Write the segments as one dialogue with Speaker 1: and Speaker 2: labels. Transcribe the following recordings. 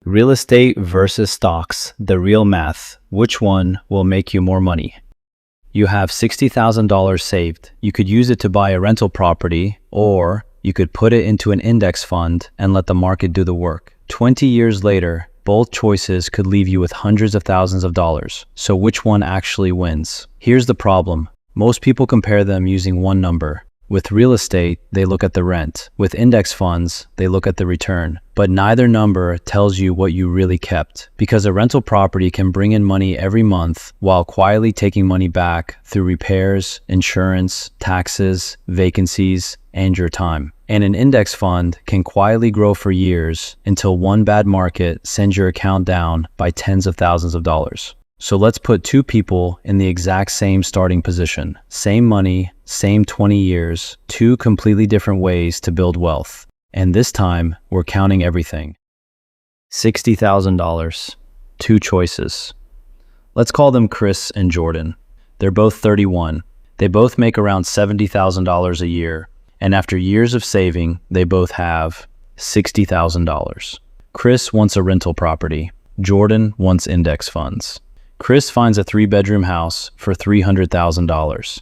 Speaker 1: Real estate versus stocks, the real math. Which one will make you more money? You have $60,000 saved. You could use it to buy a rental property, or you could put it into an index fund and let the market do the work. 20 years later, both choices could leave you with hundreds of thousands of dollars. So which one actually wins? Here's the problem. Most people compare them using one number. With real estate, they look at the rent. With index funds, they look at the return. But neither number tells you what you really kept, because a rental property can bring in money every month while quietly taking money back through repairs, insurance, taxes, vacancies, and your time. And an index fund can quietly grow for years until one bad market sends your account down by tens of thousands of dollars. So let's put two people in the exact same starting position. Same money, same 20 years, two completely different ways to build wealth. And this time, we're counting everything. $60,000. Two choices. Let's call them Chris and Jordan. They're both 31. They both make around $70,000 a year. And after years of saving, they both have $60,000. Chris wants a rental property. Jordan wants index funds. Chris finds a 3-bedroom house for $300,000.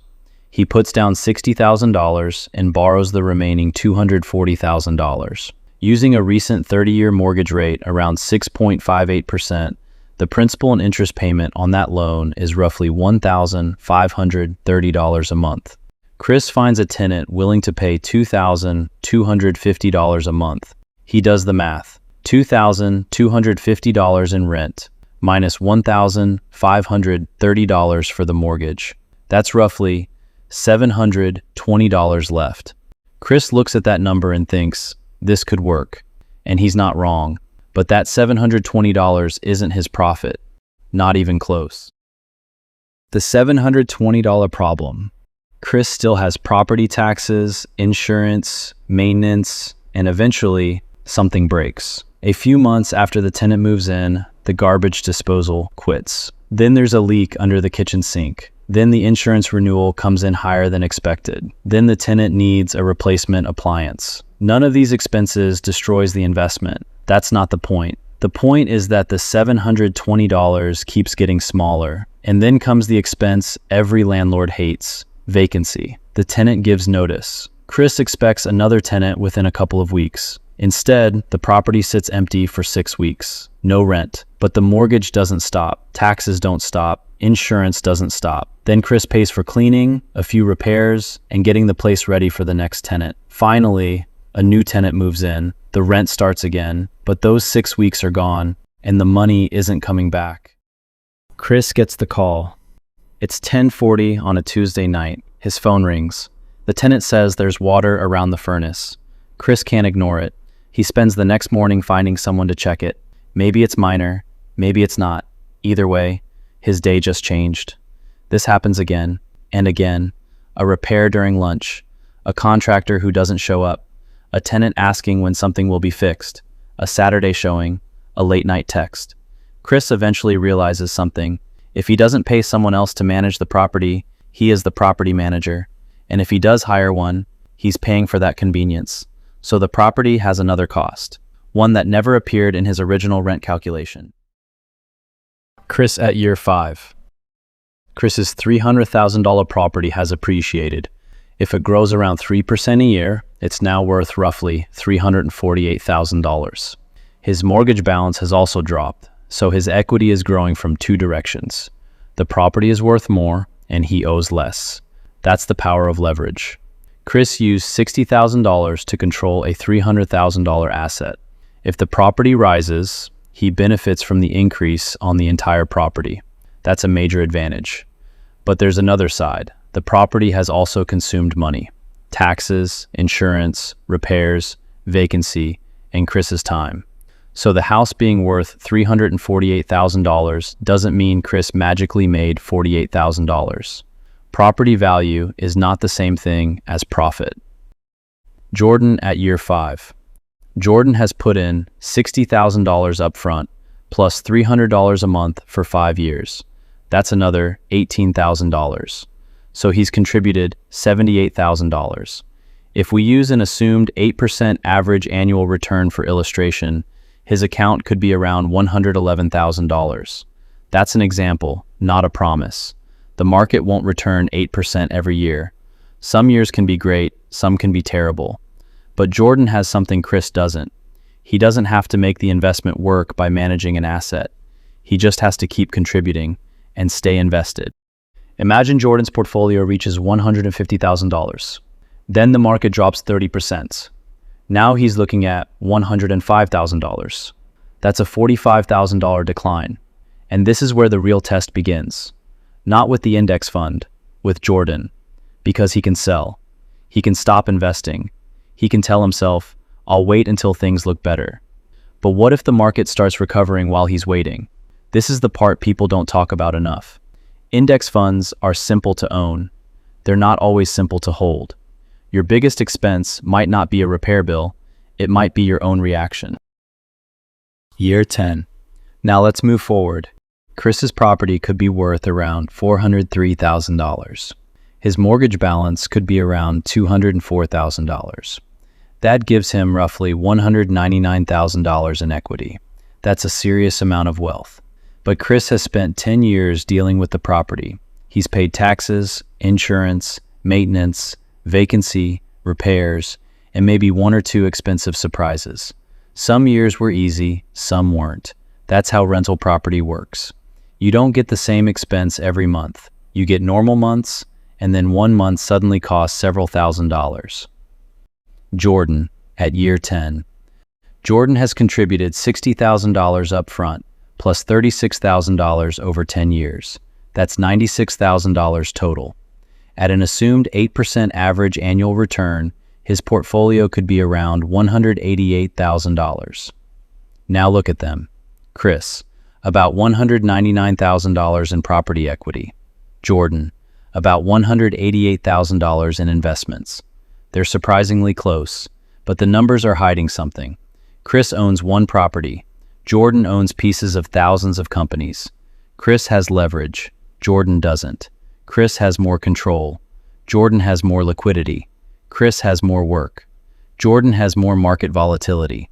Speaker 1: He puts down $60,000 and borrows the remaining $240,000. Using a recent 30-year mortgage rate around 6.58%, the principal and interest payment on that loan is roughly $1,530 a month. Chris finds a tenant willing to pay $2,250 a month. He does the math. $2,250 in rent minus $1,530 for the mortgage. That's roughly $720 left. Chris looks at that number and thinks, this could work. And he's not wrong. But that $720 isn't his profit. Not even close. The $720 problem. Chris still has property taxes, insurance, maintenance, and eventually something breaks. A few months after the tenant moves in, the garbage disposal quits. Then there's a leak under the kitchen sink. Then the insurance renewal comes in higher than expected. Then the tenant needs a replacement appliance. None of these expenses destroys the investment. That's not the point. The point is that the $720 keeps getting smaller. And then comes the expense every landlord hates: vacancy. The tenant gives notice. Chris expects another tenant within a couple of weeks. Instead, the property sits empty for 6 weeks. No rent. But the mortgage doesn't stop. Taxes don't stop. Insurance doesn't stop. Then Chris pays for cleaning, a few repairs, and getting the place ready for the next tenant. Finally, a new tenant moves in. The rent starts again, but those 6 weeks are gone, and the money isn't coming back. Chris gets the call. It's 10:40 on a Tuesday night. His phone rings. The tenant says there's water around the furnace. Chris can't ignore it. He spends the next morning finding someone to check it. Maybe it's minor, maybe it's not. Either way, his day just changed. This happens again and again. A repair during lunch, a contractor who doesn't show up, a tenant asking when something will be fixed, a Saturday showing, a late night text. Chris eventually realizes something. If he doesn't pay someone else to manage the property, he is the property manager. And if he does hire one, he's paying for that convenience. So the property has another cost, one that never appeared in his original rent calculation. Chris at year 5. Chris's $300,000 property has appreciated. If it grows around 3% a year, it's now worth roughly $348,000. His mortgage balance has also dropped, so his equity is growing from two directions. The property is worth more, and he owes less. That's the power of leverage. Chris used $60,000 to control a $300,000 asset. If the property rises, he benefits from the increase on the entire property. That's a major advantage. But there's another side. The property has also consumed money: taxes, insurance, repairs, vacancy, and Chris's time. So the house being worth $348,000 doesn't mean Chris magically made $48,000. Property value is not the same thing as profit. Jordan at year 5. Jordan has put in $60,000 up front, plus $300 a month for 5 years. That's another $18,000. So he's contributed $78,000. If we use an assumed 8% average annual return for illustration, His account could be around $111,000. That's an example, not a promise. The market won't return 8% every year. Some years can be great, some can be terrible. But Jordan has something Chris doesn't. He doesn't have to make the investment work by managing an asset. He just has to keep contributing and stay invested. Imagine Jordan's portfolio reaches $150,000. Then the market drops 30%. Now he's looking at $105,000. That's a $45,000 decline. And this is where the real test begins. Not with the index fund, with Jordan. Because he can sell. He can stop investing. He can tell himself, I'll wait until things look better. But what if the market starts recovering while he's waiting? This is the part people don't talk about enough. Index funds are simple to own. They're not always simple to hold. Your biggest expense might not be a repair bill. It might be your own reaction. Year 10. Now let's move forward. Chris's property could be worth around $403,000. His mortgage balance could be around $204,000. That gives him roughly $199,000 in equity. That's a serious amount of wealth. But Chris has spent 10 years dealing with the property. He's paid taxes, insurance, maintenance, vacancy, repairs, and maybe one or two expensive surprises. Some years were easy, some weren't. That's how rental property works. You don't get the same expense every month. You get normal months, and then one month suddenly costs several $1,000s. Jordan, at year 10. Jordan has contributed $60,000 up front, plus $36,000 over 10 years. That's $96,000 total. At an assumed 8% average annual return, his portfolio could be around $188,000. Now look at them. Chris, about $199,000 in property equity. Jordan, about $188,000 in investments. They're surprisingly close, but the numbers are hiding something. Chris owns one property. Jordan owns pieces of thousands of companies. Chris has leverage. Jordan doesn't. Chris has more control. Jordan has more liquidity. Chris has more work. Jordan has more market volatility.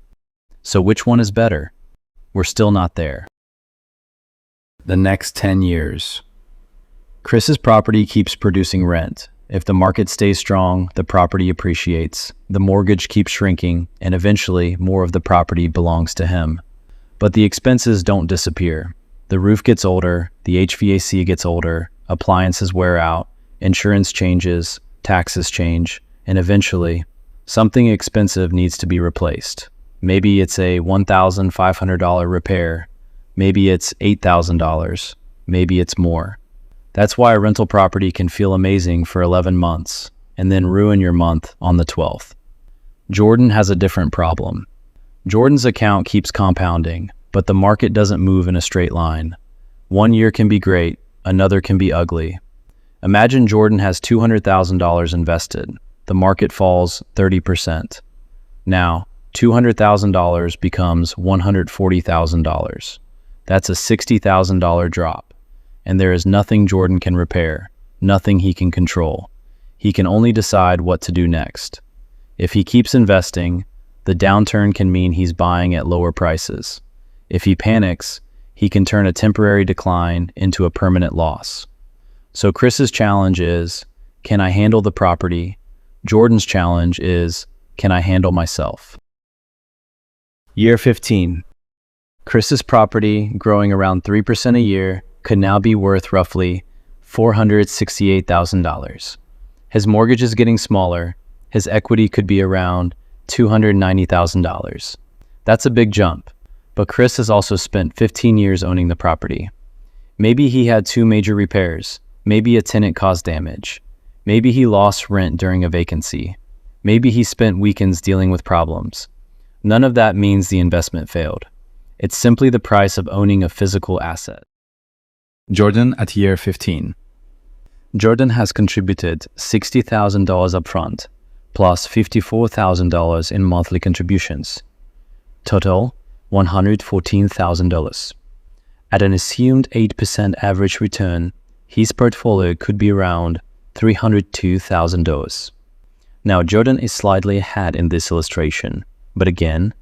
Speaker 1: So which one is better? We're still not there. The next 10 years. Chris's property keeps producing rent. If the market stays strong, the property appreciates, the mortgage keeps shrinking, and eventually more of the property belongs to him. But the expenses don't disappear. The roof gets older, the HVAC gets older, appliances wear out, insurance changes, taxes change, and eventually, something expensive needs to be replaced. Maybe it's a $1,500 repair. Maybe it's $8,000. Maybe it's more. That's why a rental property can feel amazing for 11 months and then ruin your month on the 12th. Jordan has a different problem. Jordan's account keeps compounding, but the market doesn't move in a straight line. One year can be great, another can be ugly. Imagine Jordan has $200,000 invested. The market falls 30%. Now, $200,000 becomes $140,000. That's a $60,000 drop. And there is nothing Jordan can repair, nothing he can control. He can only decide what to do next. If he keeps investing, the downturn can mean he's buying at lower prices. If he panics, he can turn a temporary decline into a permanent loss. So Chris's challenge is, can I handle the property? Jordan's challenge is, can I handle myself? Year 15. Chris's property, growing around 3% a year, could now be worth roughly $468,000. His mortgage is getting smaller. His equity could be around $290,000. That's a big jump, but Chris has also spent 15 years owning the property. Maybe he had 2 major repairs. Maybe a tenant caused damage. Maybe he lost rent during a vacancy. Maybe he spent weekends dealing with problems. None of that means the investment failed. It's simply the price of owning a physical asset. Jordan at year 15. Jordan has contributed $60,000 upfront, plus $54,000 in monthly contributions. Total, $114,000. At an assumed 8% average return, his portfolio could be around $302,000. Now, Jordan is slightly ahead in this illustration, but again,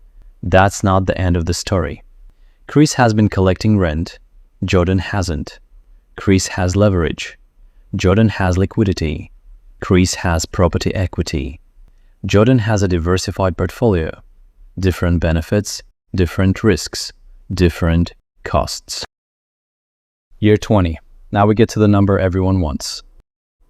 Speaker 1: That's not the end of the story. Chris has been collecting rent. Jordan hasn't. Chris has leverage. Jordan has liquidity. Chris has property equity. Jordan has a diversified portfolio. Different benefits, different risks, different costs. Year 20. Now we get to the number everyone wants.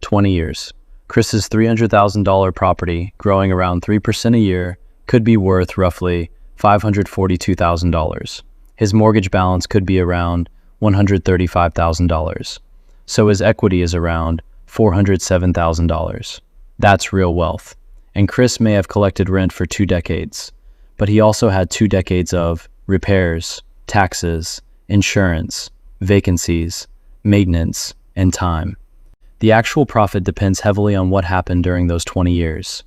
Speaker 1: 20 years. Chris's $300,000 property, growing around 3% a year, could be worth roughly $542,000. His mortgage balance could be around $135,000. So his equity is around $407,000. That's real wealth. And Chris may have collected rent for 2 decades, but he also had 2 decades of repairs, taxes, insurance, vacancies, maintenance, and time. The actual profit depends heavily on what happened during those 20 years.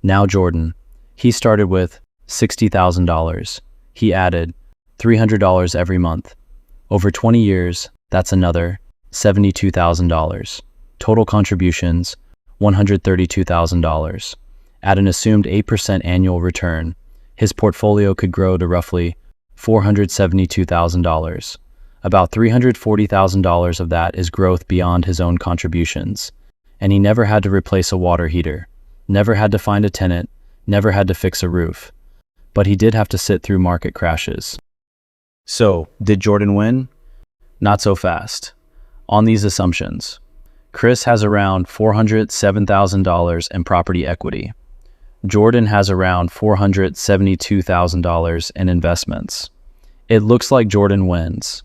Speaker 1: Now Jordan, he started with $60,000. He added $300 every month. Over 20 years, that's another $72,000. Total contributions, $132,000. At an assumed 8% annual return, his portfolio could grow to roughly $472,000. About $340,000 of that is growth beyond his own contributions. And he never had to replace a water heater, never had to find a tenant, never had to fix a roof. But he did have to sit through market crashes. So, did Jordan win? Not so fast. On these assumptions, Chris has around $407,000 in property equity. Jordan has around $472,000 in investments. It looks like Jordan wins,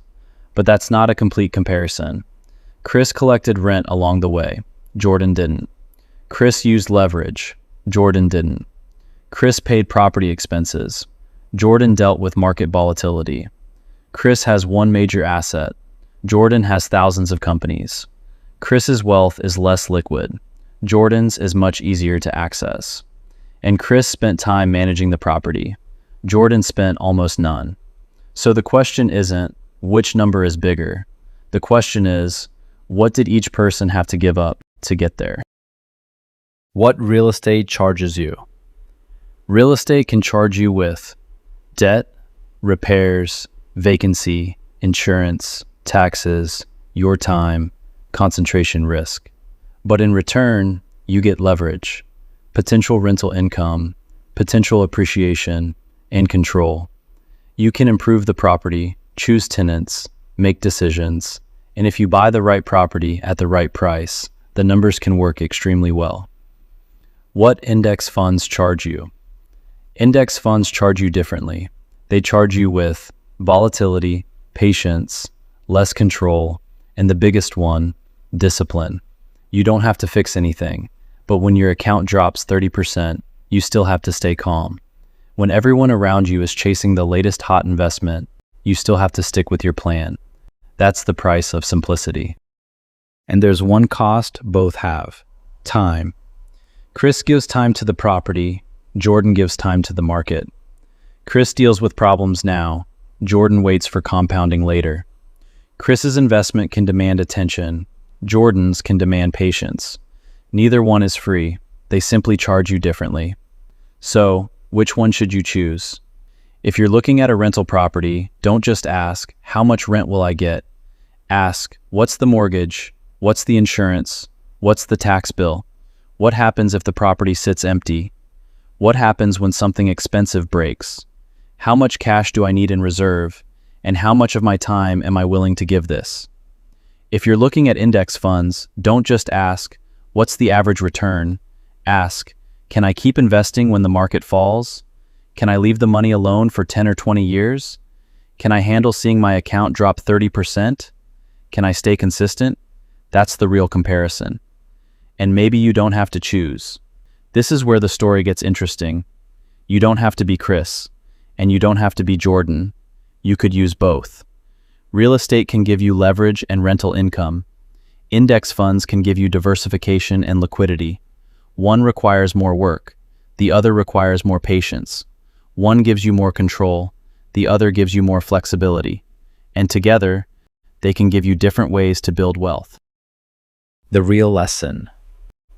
Speaker 1: but that's not a complete comparison. Chris collected rent along the way. Jordan didn't. Chris used leverage. Jordan didn't. Chris paid property expenses. Jordan dealt with market volatility. Chris has one major asset. Jordan has thousands of companies. Chris's wealth is less liquid. Jordan's is much easier to access. And Chris spent time managing the property. Jordan spent almost none. So the question isn't which number is bigger. The question is, what did each person have to give up to get there? What real estate charges you? Real estate can charge you with debt, repairs, vacancy, insurance, taxes, your time, concentration risk. But in return, you get leverage, potential rental income, potential appreciation, and control. You can improve the property, choose tenants, make decisions, and if you buy the right property at the right price, the numbers can work extremely well. What index funds charge you? Index funds charge you differently. They charge you with volatility, patience, less control, and the biggest one, discipline. You don't have to fix anything, but when your account drops 30%, you still have to stay calm. When everyone around you is chasing the latest hot investment, you still have to stick with your plan. That's the price of simplicity. And there's one cost both have: time. Chris gives time to the property, Jordan gives time to the market. Chris deals with problems now, Jordan waits for compounding later. Chris's investment can demand attention, Jordan's can demand patience. Neither one is free, they simply charge you differently. So, which one should you choose? If you're looking at a rental property, don't just ask, how much rent will I get? Ask, what's the mortgage? What's the insurance? What's the tax bill? What happens if the property sits empty? What happens when something expensive breaks? How much cash do I need in reserve? And how much of my time am I willing to give this? If you're looking at index funds, don't just ask, what's the average return? Ask, can I keep investing when the market falls? Can I leave the money alone for 10 or 20 years? Can I handle seeing my account drop 30%? Can I stay consistent? That's the real comparison. And maybe you don't have to choose. This is where the story gets interesting. You don't have to be Chris, and you don't have to be Jordan. You could use both. Real estate can give you leverage and rental income. Index funds can give you diversification and liquidity. One requires more work. The other requires more patience. One gives you more control. The other gives you more flexibility. And together, they can give you different ways to build wealth. The real lesson.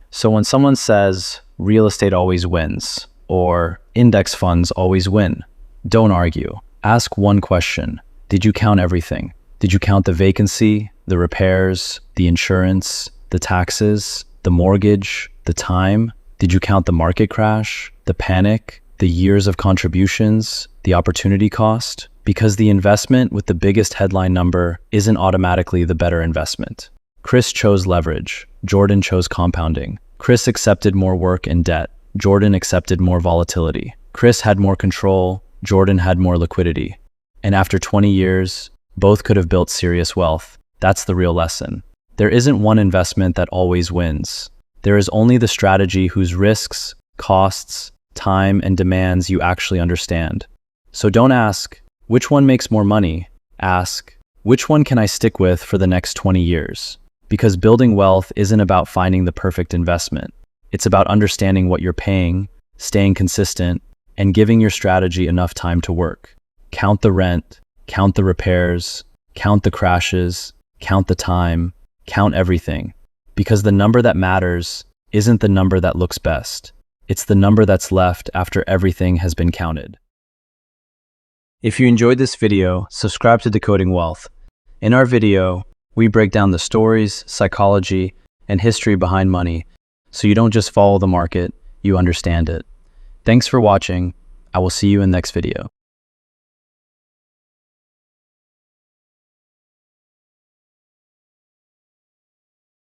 Speaker 1: So when someone says real estate always wins, or index funds always win, Don't argue. Ask one question. Did you count everything? Did you count the vacancy, the repairs, the insurance, the taxes, the mortgage, the time? Did you count the market crash, the panic, the years of contributions, the opportunity cost? Because the investment with the biggest headline number isn't automatically the better investment. Chris chose leverage. Jordan chose compounding. Chris accepted more work and debt. Jordan accepted more volatility. Chris had more control. Jordan had more liquidity. And after 20 years, both could have built serious wealth. That's the real lesson. There isn't one investment that always wins. There is only the strategy whose risks, costs, time, and demands you actually understand. So don't ask, which one makes more money? Ask, which one can I stick with for the next 20 years? Because building wealth isn't about finding the perfect investment. It's about understanding what you're paying, staying consistent, and giving your strategy enough time to work. Count the rent, count the repairs, count the crashes, count the time, count everything. Because the number that matters isn't the number that looks best. It's the number that's left after everything has been counted. If you enjoyed this video, subscribe to Decoding Wealth. In our video, we break down the stories, psychology, and history behind money, so you don't just follow the market, you understand it. Thanks for watching. I will see you in the next video.